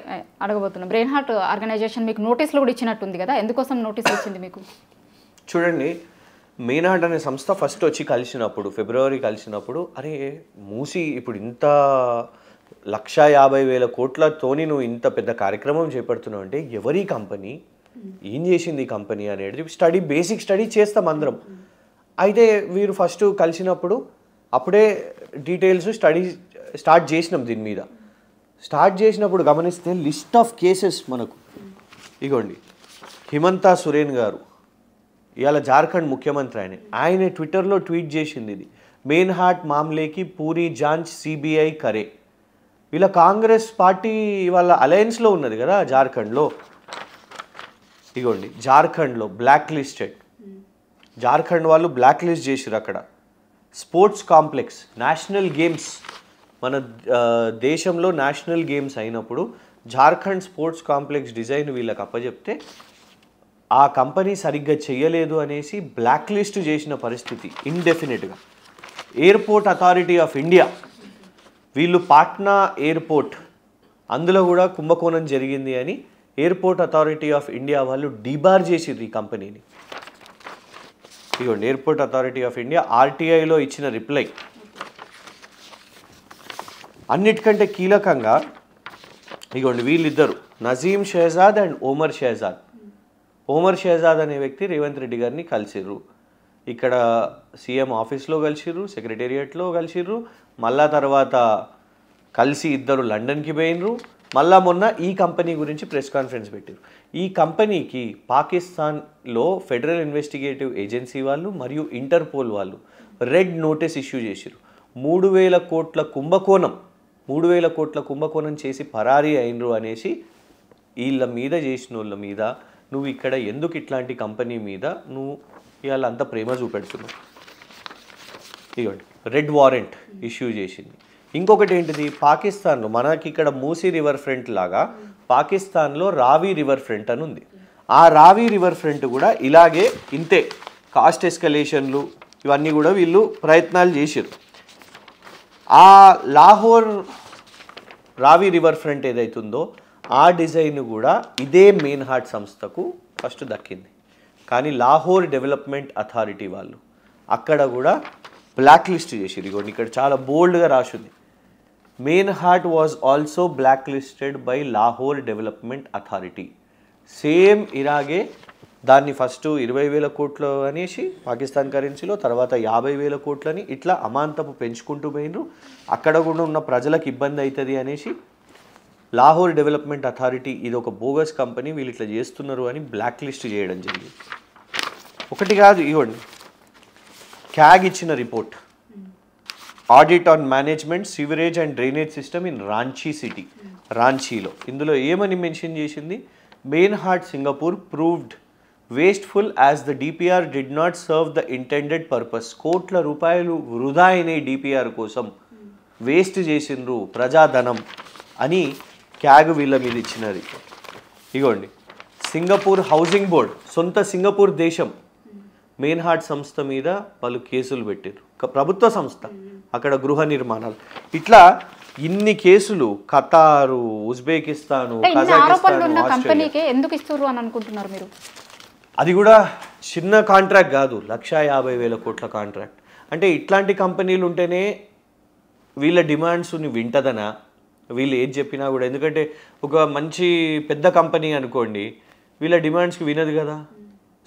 S1: అడగబోతున్నాం, బ్రెయిన్ హార్ట్ ఆర్గనైజేషన్ మీకు నోటీసులు కూడా ఇచ్చినట్టుంది కదా, ఎందుకోసం నోటీసులు ఇచ్చింది మీకు?
S2: చూడండి, మెయిన్ హార్ట్ అనే సంస్థ ఫస్ట్ వచ్చి కలిసినప్పుడు, ఫిబ్రవరి కలిసినప్పుడు, అరే మూసి ఇప్పుడు ఇంత 150,000 కోట్లతోని నువ్వు ఇంత పెద్ద కార్యక్రమం చేపడుతున్నావు అంటే ఎవరి కంపెనీ, ఏం చేసింది ఈ కంపెనీ అనేది స్టడీ, బేసిక్ స్టడీ చేస్తాం అందరం. అయితే వీరు ఫస్ట్ కలిసినప్పుడు అప్పుడే డీటెయిల్స్ స్టడీ స్టార్ట్ చేసినాం. దీని మీద స్టార్ట్ చేసినప్పుడు గమనిస్తే లిస్ట్ ఆఫ్ కేసెస్ మనకు ఇగోండి. హిమంతా సురేన్ గారు ఇవాళ జార్ఖండ్ ముఖ్యమంత్రి, ఆయన ట్విట్టర్లో ట్వీట్ చేసింది ఇది, మెయిన్ హార్ట్ మామ్లేకి పూరీ జాంచ్ సిబిఐ కరే. వీళ్ళ కాంగ్రెస్ పార్టీ వాళ్ళ అలయన్స్లో ఉన్నది కదా జార్ఖండ్లో. ఇగోండి జార్ఖండ్లో బ్లాక్ లిస్టెడ్, జార్ఖండ్ వాళ్ళు బ్లాక్ లిస్ట్ చేసిరు. అక్కడ స్పోర్ట్స్ కాంప్లెక్స్, నేషనల్ గేమ్స్, మన దేశంలో నేషనల్ గేమ్స్ అయినప్పుడు జార్ఖండ్ స్పోర్ట్స్ కాంప్లెక్స్ డిజైన్ వీళ్ళకి అప్పచెప్తే ఆ కంపెనీ సరిగ్గా చేయలేదు అనేసి బ్లాక్ లిస్ట్ చేసిన పరిస్థితి ఇండెఫినెట్గా. ఎయిర్పోర్ట్ అథారిటీ ఆఫ్ ఇండియా, వీళ్ళు పాట్నా ఎయిర్పోర్ట్, అందులో కూడా కుంభకోణం జరిగింది అని ఎయిర్పోర్ట్ అథారిటీ ఆఫ్ ఇండియా వాళ్ళు డిబార్ చేసిర్రు ఈ కంపెనీని. ఇదిగోండి ఎయిర్పోర్ట్ అథారిటీ ఆఫ్ ఇండియా ఆర్టీఐలో ఇచ్చిన రిప్లై. అన్నిటికంటే కీలకంగా ఇదిగోండి వీళ్ళిద్దరు, నజీం షెహజాద్ అండ్ ఓమర్ షెహజాద్. ఓమర్ షెహజాద్ అనే వ్యక్తి రేవంత్ రెడ్డి గారిని కలిసిర్రు. ఇక్కడ సీఎం ఆఫీస్లో కలిసిర్రు, సెక్రటేరియట్లో కలిసిర్రు, మళ్ళా తర్వాత కలిసి ఇద్దరు లండన్కి పోయినరు. మళ్ళా మొన్న ఈ కంపెనీ గురించి ప్రెస్ కాన్ఫరెన్స్ పెట్టారు. ఈ కంపెనీకి పాకిస్తాన్లో ఫెడరల్ ఇన్వెస్టిగేటివ్ ఏజెన్సీ వాళ్ళు మరియు ఇంటర్పోల్ వాళ్ళు రెడ్ నోటీస్ ఇష్యూ చేశారు. 3,000 కోట్ల కుంభకోణం, 3,000 కోట్ల కుంభకోణం చేసి పరారీ అయినరు అనేసి వీళ్ళ మీద చేసిన వాళ్ళ మీద నువ్వు ఇక్కడ ఎందుకు ఇట్లాంటి కంపెనీ మీద నువ్వు ఇవాళ అంత ప్రేమ చూపెడుతున్నావు. ఇవ్వండి రెడ్ వారెంట్ ఇష్యూ చేసింది. ఇంకొకటి ఏంటిది, పాకిస్తాన్లో మనకి ఇక్కడ మూసీ రివర్ ఫ్రంట్ లాగా పాకిస్తాన్లో రావి రివర్ ఫ్రంట్ అని ఉంది. ఆ రావి రివర్ ఫ్రంట్ కూడా ఇలాగే ఇంతే కాస్ట్ ఎస్కలేషన్లు ఇవన్నీ కూడా వీళ్ళు ప్రయత్నాలు చేశారు. ఆ లాహోర్ రావి రివర్ ఫ్రంట్ ఏదైతుందో ఆ డిజైన్ కూడా ఇదే మెయిన్ హార్ట్ సంస్థకు ఫస్ట్ దక్కింది. కానీ లాహోర్ డెవలప్మెంట్ అథారిటీ వాళ్ళు అక్కడ కూడా బ్లాక్ లిస్ట్ చేసిరు. ఇగోండి ఇక్కడ చాలా బోల్డ్గా రాసింది, main heart was also black listed by Lahore development authority. Same ఇలాగే దాన్ని ఫస్ట్ 20,000 కోట్లు అనేసి పాకిస్తాన్ కరెన్సీలో, తర్వాత 50,000 కోట్లని ఇట్లా అమాంతపు పెంచుకుంటూ పోయినరు. అక్కడ కూడా ఉన్న ప్రజలకు ఇబ్బంది అవుతుంది అనేసి లాహోర్ డెవలప్మెంట్ అథారిటీ ఇది ఒక బోగస్ కంపెనీ, వీళ్ళు ఇట్లా చేస్తున్నారు అని బ్లాక్ లిస్ట్ చేయడం జరిగింది. ఒకటి కాదు, ఇవ్వండి క్యాగ్ ఇచ్చిన report, audit on management sewerage and drainage system in Ranchi city, రాంచీలో. ఇందులో ఏమని మెన్షన్ చేసింది, Meinhardt Singapore proved wasteful as the DPR did not serve the intended purpose. కోట్ల రూపాయలు వృధా అయిన డిపిఆర్ కోసం వేస్ట్ చేసిండ్రు ప్రజాధనం అని క్యాగ్ వీళ్ళ మీద ఇచ్చినది. ఇగోండి సింగపూర్ హౌసింగ్ బోర్డ్, సొంత సింగపూర్ దేశం మెయిన్ హార్ట్ సంస్థ మీద వాళ్ళు కేసులు పెట్టారు, ప్రభుత్వ సంస్థ, అక్కడ గృహ నిర్మాణాలు. ఇట్లా ఇన్ని కేసులు ఖతారు, ఉజ్బెకిస్తాను,
S1: కజాకిస్తాన్, కంపెనీకి ఎందుకు ఇస్తారు అని అనుకుంటున్నారు మీరు?
S2: అది కూడా చిన్న కాంట్రాక్ట్ కాదు, 150,000 కోట్ల కాంట్రాక్ట్. అంటే ఇట్లాంటి కంపెనీలు ఉంటేనే వీళ్ళ డిమాండ్స్ని వింటదనా, వీళ్ళు ఏది చెప్పినా కూడా. ఎందుకంటే ఒక మంచి పెద్ద కంపెనీ అనుకోండి, వీళ్ళ డిమాండ్స్కి వినదు కదా.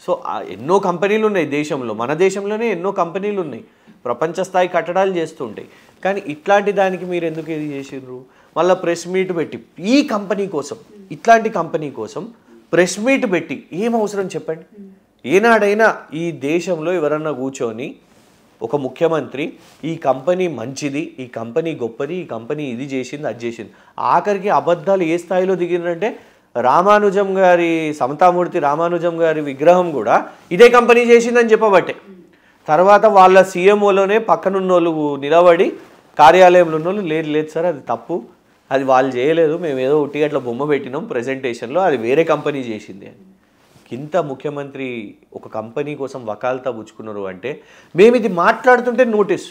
S2: సో ఎన్నో కంపెనీలు ఉన్నాయి దేశంలో, మన దేశంలోనే ఎన్నో కంపెనీలు ఉన్నాయి, ప్రపంచ స్థాయి కట్టడాలు చేస్తుంటాయి. కానీ ఇట్లాంటి దానికి మీరు ఎందుకు ఇది చేసిండ్రు? మళ్ళీ ప్రెస్ మీట్ పెట్టి ఈ కంపెనీ కోసం, ఇట్లాంటి కంపెనీ కోసం ప్రెస్ మీట్ పెట్టి ఏం అవసరం చెప్పండి? ఏనాడైనా ఈ దేశంలో ఎవరన్నా కూర్చొని ఒక ముఖ్యమంత్రి ఈ కంపెనీ మంచిది, ఈ కంపెనీ గొప్పది, ఈ కంపెనీ ఇది చేసింది, అది చేసింది, ఆఖరికి అబద్ధాలు ఏ స్థాయిలో దిగిందంటే రామానుజం గారి, సమతామూర్తి రామానుజం గారి విగ్రహం కూడా ఇదే కంపెనీ చేసిందని చెప్పబట్టే తర్వాత వాళ్ళ సీఎంఓలోనే పక్కనున్నోళ్ళు నిలబడి కార్యాలయంలో ఉన్నోళ్ళు లేదు లేదు సార్ అది తప్పు, అది వాళ్ళు చేయలేదు, మేము ఏదో ఉట్టిగా అట్లా బొమ్మ పెట్టినాం ప్రెజెంటేషన్లో, అది వేరే కంపెనీ చేసింది అని. కింద ముఖ్యమంత్రి ఒక కంపెనీ కోసం వకాల్తా పుచ్చుకున్నారు అంటే, మేము ఇది మాట్లాడుతుంటే నోటీస్,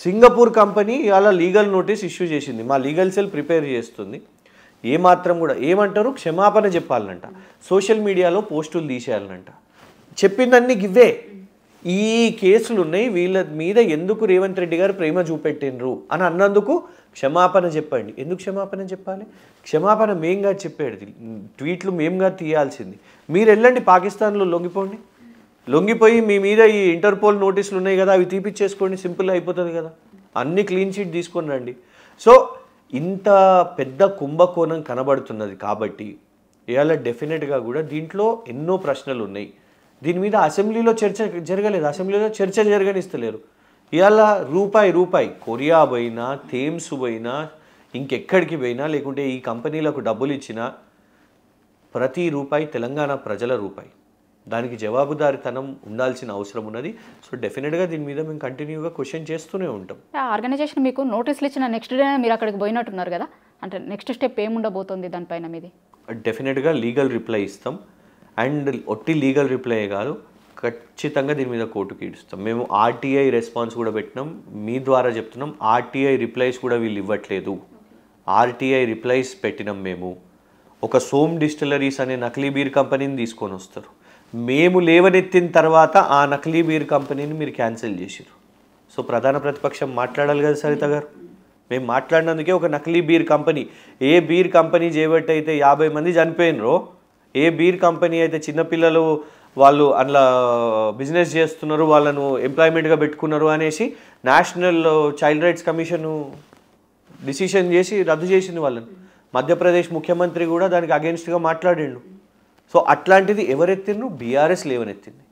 S2: సింగపూర్ కంపెనీ ఇవాళ లీగల్ నోటీస్ ఇష్యూ చేసింది, మా లీగల్ సెల్ ప్రిపేర్ చేస్తుంది, ఏమాత్రం కూడా ఏమంటారు క్షమాపణ చెప్పాలనంట, సోషల్ మీడియాలో పోస్టులు తీసేయాలనంట, చెప్పిందన్నీ గివ్వే. ఈ కేసులు ఉన్నాయి, వీళ్ళ మీద ఎందుకు రేవంత్ రెడ్డి గారు ప్రేమ చూపెట్టిండ్రు అని అన్నందుకు క్షమాపణ చెప్పండి. ఎందుకు క్షమాపణ చెప్పాలి? క్షమాపణ మేంగా చెప్పేది, ట్వీట్లు మేంగా తీయాల్సింది. మీరు వెళ్ళండి పాకిస్తాన్లో లొంగిపోండి, లొంగిపోయి మీ మీద ఈ ఇంటర్పోల్ నోటీసులు ఉన్నాయి కదా అవి తీపిచ్చేసుకోండి, సింపుల్ అయిపోతుంది కదా, అన్ని క్లీన్ షీట్ తీసుకొని రండి. సో ఇంత పెద్ద కుంభకోణం కనబడుతున్నది కాబట్టి ఇవాళ డెఫినెట్గా కూడా దీంట్లో ఎన్నో ప్రశ్నలు ఉన్నాయి. దీని మీద అసెంబ్లీలో చర్చ జరగలేదు, అసెంబ్లీలో చర్చ జరగనిస్తలేరు. ఇవాళ రూపాయి కొరియా పోయినా, థేమ్స్ పోయినా, ఇంకెక్కడికి పోయినా, లేకుంటే ఈ కంపెనీలకు డబ్బులు ఇచ్చినా ప్రతి రూపాయి తెలంగాణ ప్రజల రూపాయి, దానికి జవాబుదారితనం ఉండాల్సిన అవసరం ఉన్నది. సో డెఫినెట్గా దీని మీద మేము కంటిన్యూగా క్వశ్చన్ చేస్తూనే ఉంటాం.
S1: ఆర్గనైజేషన్ మీకు నోటీసులు ఇచ్చిన నెక్స్ట్ డే మీరు అక్కడికి పోయినట్టున్నారు కదా, అంటే నెక్స్ట్ స్టెప్ ఏముండబోతుంది దానిపైన మీది?
S2: డెఫినెట్గా లీగల్ రిప్లై ఇస్తాం, అండ్ ఒట్టి లీగల్ రిప్లై కాదు, ఖచ్చితంగా దీని మీద కోర్టుకి ఇస్తాం. మేము ఆర్టీఐ రెస్పాన్స్ కూడా పెట్టినాం, మీ ద్వారా చెప్తున్నాం, ఆర్టీఐ రిప్లైస్ కూడా వీళ్ళు ఇవ్వట్లేదు, ఆర్టీఐ రిప్లైస్ పెట్టినాం మేము. ఒక సోమ్ డిస్టిలరీస్ అనే నకిలీ బీర్ కంపెనీని తీసుకొని వస్తారు, మేము లేవనెత్తిన తర్వాత ఆ నకిలీ బీర్ కంపెనీని మీరు క్యాన్సిల్ చేసారు. సో ప్రధాన ప్రతిపక్షం మాట్లాడాలి కదా సరిత గారు, మేము మాట్లాడినందుకే ఒక నకిలీ బీర్ కంపెనీ, ఏ బీర్ కంపెనీ చేయబట్టి అయితే 50 మంది చనిపోయినరో, ఏ బీర్ కంపెనీ అయితే చిన్నపిల్లలు వాళ్ళు అందులో బిజినెస్ చేస్తున్నారు, వాళ్ళను ఎంప్లాయ్మెంట్గా పెట్టుకున్నారు అనేసి national child rights commission decision చేసి రద్దు చేసింది వాళ్ళని. మధ్యప్రదేశ్ ముఖ్యమంత్రి కూడా దానికి అగెన్స్ట్గా మాట్లాడిండు. సో అట్లాంటిది ఎవరెత్తిండ్రు? బీఆర్ఎస్ లేవనెత్తింది.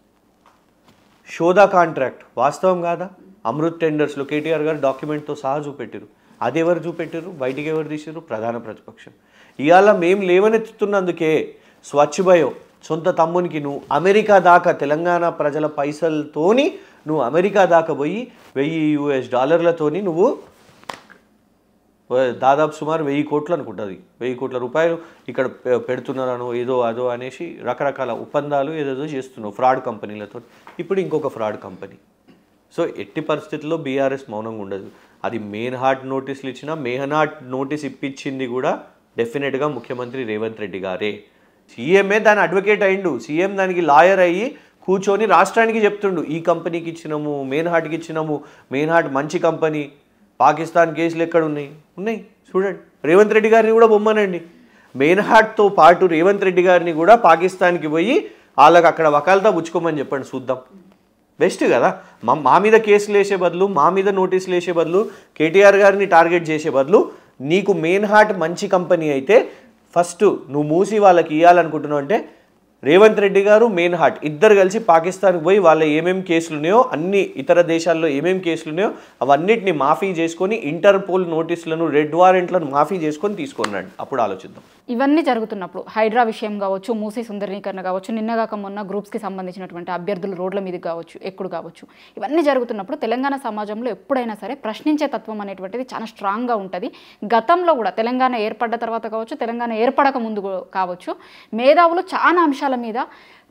S2: షోదా కాంట్రాక్ట్ వాస్తవం కాదా? అమృత్ టెండర్స్లో కేటీఆర్ గారు డాక్యుమెంట్తో సహా చూపెట్టారు, అది ఎవరు చూపెట్టారు? బయటికి ఎవరు తీసారు? ప్రధాన ప్రతిపక్షం. ఇవాళ మేము లేవనెత్తుతున్నందుకే స్వచ్ఛ బయో సొంత తమ్మునికి నువ్వు అమెరికా దాకా తెలంగాణ ప్రజల పైసలతోని నువ్వు అమెరికా దాకా పోయి $1000 నువ్వు దాదాపు సుమారు 1000 కోట్లు అనుకుంటుంది, 1000 కోట్ల రూపాయలు ఇక్కడ పెడుతున్నారను ఏదో అదో అనేసి రకరకాల ఒప్పందాలు ఏదేదో చేస్తున్నావు ఫ్రాడ్ కంపెనీలతో. ఇప్పుడు ఇంకొక ఫ్రాడ్ కంపెనీ. సో ఎట్టి పరిస్థితుల్లో బీఆర్ఎస్ మౌనంగా ఉండదు. అది మెయిన్ హార్ట్ నోటీసులు ఇచ్చినా మెయిన్ హార్ట్ నోటీస్ ఇప్పించింది కూడా డెఫినెట్గా ముఖ్యమంత్రి రేవంత్ రెడ్డి గారే. సీఎంఏ దాని అడ్వకేట్ అయిండు, సీఎం దానికి లాయర్ అయ్యి కూర్చొని రాష్ట్రానికి చెప్తుండు ఈ కంపెనీకి ఇచ్చినాము, మెయిన్ హార్ట్కి ఇచ్చినాము, మెయిన్ హార్ట్ మంచి కంపెనీ, పాకిస్తాన్ కేసులు ఎక్కడ ఉన్నాయి చూడండి. రేవంత్ రెడ్డి గారిని కూడా బొమ్మనండి, మెయిన్ హార్ట్తో పాటు రేవంత్ రెడ్డి గారిని కూడా పాకిస్తాన్కి పోయి వాళ్ళకి అక్కడ వకాలతా పుచ్చుకోమని చెప్పండి చూద్దాం. బెస్ట్ కదా. మా మీద కేసులు వేసే బదులు, మా మీద నోటీసులు వేసే బదులు, కేటీఆర్ గారిని టార్గెట్ చేసే బదులు నీకు మెయిన్ హార్ట్ మంచి కంపెనీ అయితే ఫస్ట్ నువ్వు మూసి వాళ్ళకి ఇవ్వాలనుకుంటున్నావు అంటే రేవంత్ రెడ్డి గారు మెయిన్ హార్ట్ ఇద్దరు కలిసి పాకిస్తాన్కి పోయి వాళ్ళ ఏమేమి కేసులు ఉన్నాయో, అన్ని ఇతర దేశాల్లో ఏమేమి కేసులు ఉన్నాయో అవన్నిటిని మాఫీ చేసుకొని ఇంటర్పోల్ నోటీసులను, రెడ్ వారెంట్లను మాఫీ చేసుకొని తీసుకున్నాడు. అప్పుడు ఆలోచిద్దాం.
S1: ఇవన్నీ జరుగుతున్నప్పుడు హైడ్రా విషయం కావచ్చు, మూసీ సుందరీకరణ కావచ్చు, నిన్నగాక మొన్న గ్రూప్స్కి సంబంధించినటువంటి అభ్యర్థులు రోడ్ల మీదకి కావచ్చు, ఎప్పుడు కావచ్చు, ఇవన్నీ జరుగుతున్నప్పుడు తెలంగాణ సమాజంలో ఎప్పుడైనా సరే ప్రశ్నించే తత్వం అనేటువంటిది చాలా స్ట్రాంగ్గా ఉంటుంది. గతంలో కూడా తెలంగాణ ఏర్పడ్డ తర్వాత కావచ్చు, తెలంగాణ ఏర్పడక ముందు కావచ్చు, మేధావులు చాలా అంశాల మీద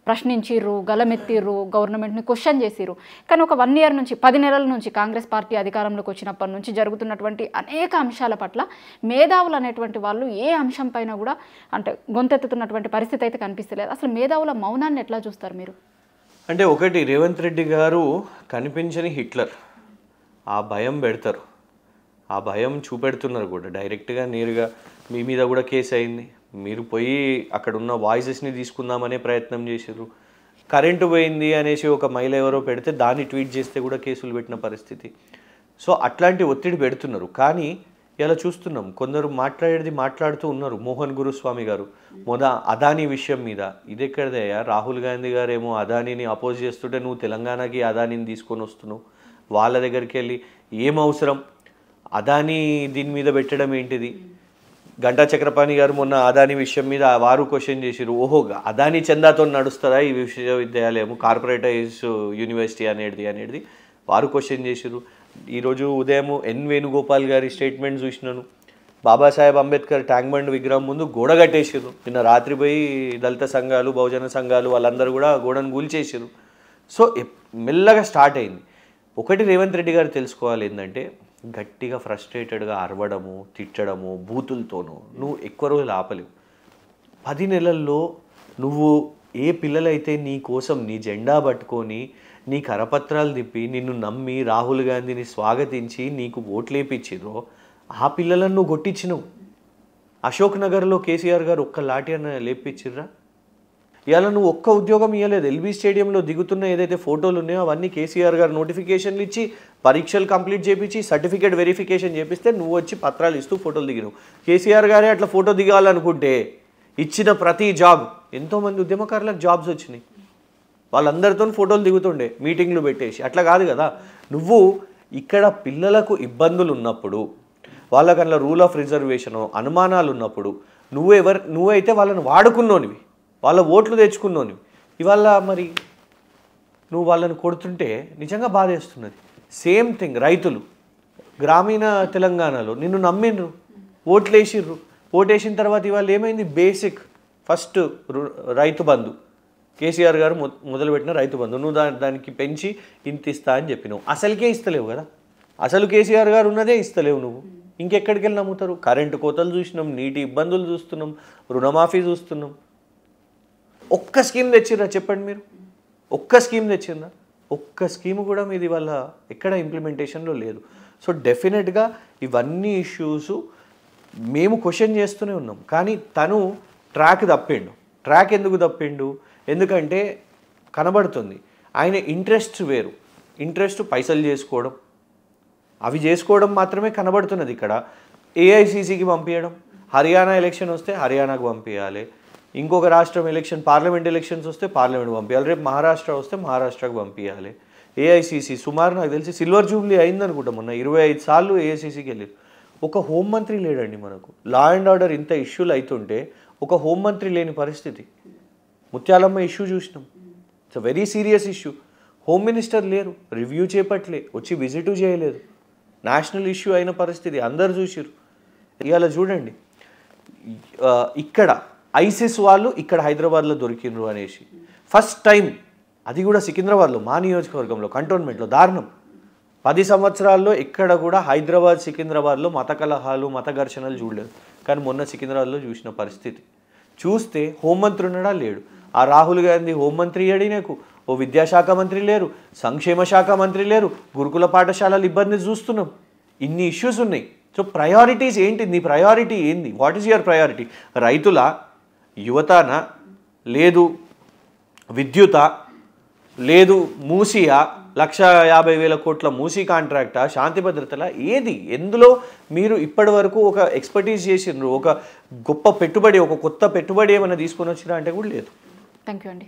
S1: ప్రశ్నించిర్రు, గలమెత్తిర్రు, గవర్నమెంట్ని క్వశ్చన్ చేసిర్రు. కానీ ఒక 1 year నుంచి 10 నెలల నుంచి కాంగ్రెస్ పార్టీ అధికారంలోకి వచ్చినప్పటి నుంచి జరుగుతున్నటువంటి అనేక అంశాల పట్ల మేధావులు అనేటువంటి వాళ్ళు ఏ అంశం పైన కూడా అంటే గొంతెత్తుతున్నటువంటి పరిస్థితి అయితే కనిపిస్తలేదు. అసలు మేధావుల మౌనాన్ని ఎట్లా చూస్తారు మీరు?
S2: అంటే ఒకటి, రేవంత్ రెడ్డి గారు కనిపించని హిట్లర్. ఆ భయం పెడతారు, ఆ భయం చూపెడుతున్నారు కూడా. డైరెక్ట్గా నేరుగా మీ మీద కూడా కేసు అయింది, మీరు పోయి అక్కడ ఉన్న వాయిసెస్ని తీసుకుందామనే ప్రయత్నం చేశారు. కరెంటు పోయింది అనేసి ఒక మహిళ ఎవరో పెడితే దాన్ని ట్వీట్ చేస్తే కూడా కేసులు పెట్టిన పరిస్థితి. సో అట్లాంటి ఒత్తిడి పెడుతున్నారు. కానీ ఇలా చూస్తున్నాం, కొందరు మాట్లాడుతూ ఉన్నారు. మోహన్ గురుస్వామి గారు అదానీ విషయం మీద, ఇది ఎక్కడదయ్యా, రాహుల్ గాంధీ గారు ఏమో అదానీని అపోజ్ చేస్తుంటే నువ్వు తెలంగాణకి అదానీని తీసుకొని వస్తున్నావు, వాళ్ళ దగ్గరికి వెళ్ళి ఏం అవసరం, అదానీ దీని మీద పెట్టడం ఏంటిది? గంటా చక్రపాణి గారు మొన్న అదానీ విషయం మీద వారు క్వశ్చన్ చేసిరు. ఓహో, అదానీ చందాతో నడుస్తుందా ఈ విశ్వవిద్యాలయం, కార్పొరేటైజ్ యూనివర్సిటీ అనేది వారు క్వశ్చన్ చేసిరు. ఈరోజు ఉదయం ఎన్ వేణుగోపాల్ గారి స్టేట్మెంట్ చూసినాను. బాబాసాహెబ్ అంబేద్కర్ ట్యాంక్ బండ్ విగ్రహం ముందు గోడ కట్టేసారు. నిన్న రాత్రి పోయి దళిత సంఘాలు, బహుజన సంఘాలు వాళ్ళందరూ కూడా గోడను కూల్చేసారు. సో మెల్లగా స్టార్ట్ అయింది. ఒకటి రేవంత్ రెడ్డి గారు తెలుసుకోవాలి ఏంటంటే, గట్టిగా ఫ్రస్ట్రేటెడ్గా అరవడము, తిట్టడము, బూతులతోనూ నువ్వు ఎక్కువ రోజులు ఆపలేవు. 10 నెలల్లో నువ్వు ఏ పిల్లలైతే నీ కోసం నీ జెండా పట్టుకొని నీ కరపత్రాలు తిప్పి నిన్ను నమ్మి రాహుల్ గాంధీని స్వాగతించి నీకు ఓట్లేపిచ్చిర్రో ఆ పిల్లలను నువ్వు కొట్టించినావు. అశోక్ నగర్లో కేసీఆర్ గారు ఒక్క లాఠీ అన్న లేపించిర్రా? ఇవాళ నువ్వు ఒక్క ఉద్యోగం ఇవ్వలేదు. ఎల్బీ స్టేడియంలో దిగుతున్న ఏదైతే ఫోటోలు ఉన్నాయో అవన్నీ కేసీఆర్ గారు నోటిఫికేషన్లు ఇచ్చి, పరీక్షలు కంప్లీట్ చేయించి, సర్టిఫికేట్ వెరిఫికేషన్ చేపిస్తే నువ్వు వచ్చి పత్రాలు ఇస్తూ ఫోటోలు దిగినావు. కేసీఆర్ గారే అట్లా ఫోటో దిగాలనుకుంటే ఇచ్చిన ప్రతి జాబ్, ఎంతోమంది ఉద్యమకారులకు జాబ్స్ వచ్చినాయి, వాళ్ళందరితో ఫోటోలు దిగుతుండే మీటింగ్లు పెట్టేసి. అట్లా కాదు కదా. నువ్వు ఇక్కడ పిల్లలకు ఇబ్బందులు ఉన్నప్పుడు, వాళ్ళకి అట్లా రూల్ ఆఫ్ రిజర్వేషను అనుమానాలు ఉన్నప్పుడు నువ్వైతే వాళ్ళని వాడుకున్నోనివి, వాళ్ళ ఓట్లు తెచ్చుకున్నోనివి. ఇవాళ మరి నువ్వు వాళ్ళని కొడుతుంటే నిజంగా బాధేస్తున్నది. సేమ్ థింగ్ రైతులు గ్రామీణ తెలంగాణలో నిన్ను నమ్మిండ్రు, ఓట్లేసిర్రు. ఓటేసిన తర్వాత ఇవాళ ఏమైంది? బేసిక్ ఫస్ట్ రైతు బంధు కేసీఆర్ గారు మొదలుపెట్టిన రైతు బంధు నువ్వు దానికి పెంచి ఇంత ఇస్తా అని చెప్పినావు. అసలుకే ఇస్తలేవు కదా. అసలు కేసీఆర్ గారు ఉన్నదే ఇస్తలేవు. నువ్వు ఇంకెక్కడికి వెళ్ళి నమ్ముతారు? కరెంటు కోతలు చూసినాం, నీటి ఇబ్బందులు చూస్తున్నాం, రుణమాఫీ చూస్తున్నాం. ఒక్క స్కీమ్ తెచ్చిర్రా చెప్పండి మీరు? ఒక్క స్కీమ్ తెచ్చిందా? ఒక్క స్కీమ్ కూడా మీది వల్ల ఎక్కడ ఇంప్లిమెంటేషన్లో లేదు. సో డెఫినెట్గా ఇవన్నీ ఇష్యూస్ మేము క్వశ్చన్ చేస్తూనే ఉన్నాం. కానీ తను ట్రాక్ తప్పిండు. ట్రాక్ ఎందుకు తప్పిండు? ఎందుకంటే కనబడుతుంది ఆయన ఇంట్రెస్ట్ వేరు. ఇంట్రెస్ట్ పైసలు చేసుకోవడం, అవి చేసుకోవడం మాత్రమే కనబడుతున్నది. ఇక్కడ ఏఐసిసికి పంపించడం, హర్యానా ఎలక్షన్ వస్తే హర్యానాకు పంపించాలి, ఇంకొక రాష్ట్రం ఎలక్షన్ పార్లమెంట్ ఎలక్షన్స్ వస్తే పార్లమెంట్కి పంపించాలి, రేపు మహారాష్ట్ర వస్తే మహారాష్ట్రకు పంపించాలి. ఏఐసిసి సుమారు నాకు తెలిసి సిల్వర్ జూబ్లీ అయిందనుకుంటా మొన్న 25 సార్లు ఏఐసిసికి వెళ్ళారు. ఒక హోంమంత్రి లేడండి మనకు. లా అండ్ ఆర్డర్ ఇంత ఇష్యూలు అవుతుంటే ఒక హోంమంత్రి లేని పరిస్థితి. ముత్యాలమ్మ ఇష్యూ చూసినాం, it's a very serious issue. Home minister లేరు, రివ్యూ చేపట్టలే, వచ్చి విజిట్ చేయలేదు. నేషనల్ ఇష్యూ అయిన పరిస్థితి అందరు చూసిరు. ఇవాళ చూడండి, ఇక్కడ ఐసిస్ వాళ్ళు ఇక్కడ హైదరాబాద్లో దొరికిండ్రు అనేసి ఫస్ట్ టైం, అది కూడా సికింద్రాబాద్లో, మా నియోజకవర్గంలో కంటోన్మెంట్లో. దారుణం. 10 సంవత్సరాల్లో ఎక్కడ కూడా హైదరాబాద్ సికింద్రాబాద్లో మత కలహాలు మత ఘర్షణలు చూడలేదు. కానీ మొన్న సికింద్రాబాద్లో చూసిన పరిస్థితి చూస్తే హోంమంత్రి ఉన్నాడా లేడు. ఆ రాహుల్ గాంధీ హోంమంత్రి అడిగినకు, ఓ విద్యాశాఖ మంత్రి లేరు, సంక్షేమ శాఖ మంత్రి లేరు, గురుకుల పాఠశాలలు ఇబ్బంది చూస్తున్నాం. ఇన్ని ఇష్యూస్ ఉన్నాయి. సో ప్రయారిటీస్ ఏంటి? నీ ప్రయారిటీ ఏంది? What is your priority? రైతుల, యువతనా, లేదు విద్యుత, లేదు మూసియా, 1,50,000 కోట్ల మూసీ కాంట్రాక్టా, శాంతి భద్రతల, ఏది? ఎందులో మీరు ఇప్పటి వరకు ఒక ఎక్స్పర్టీస్ చేసిండ్రు? ఒక గొప్ప పెట్టుబడి, ఒక కొత్త పెట్టుబడి ఏమైనా తీసుకొని వచ్చినా అంటే కూడా లేదు.
S1: థ్యాంక్ యూ అండి.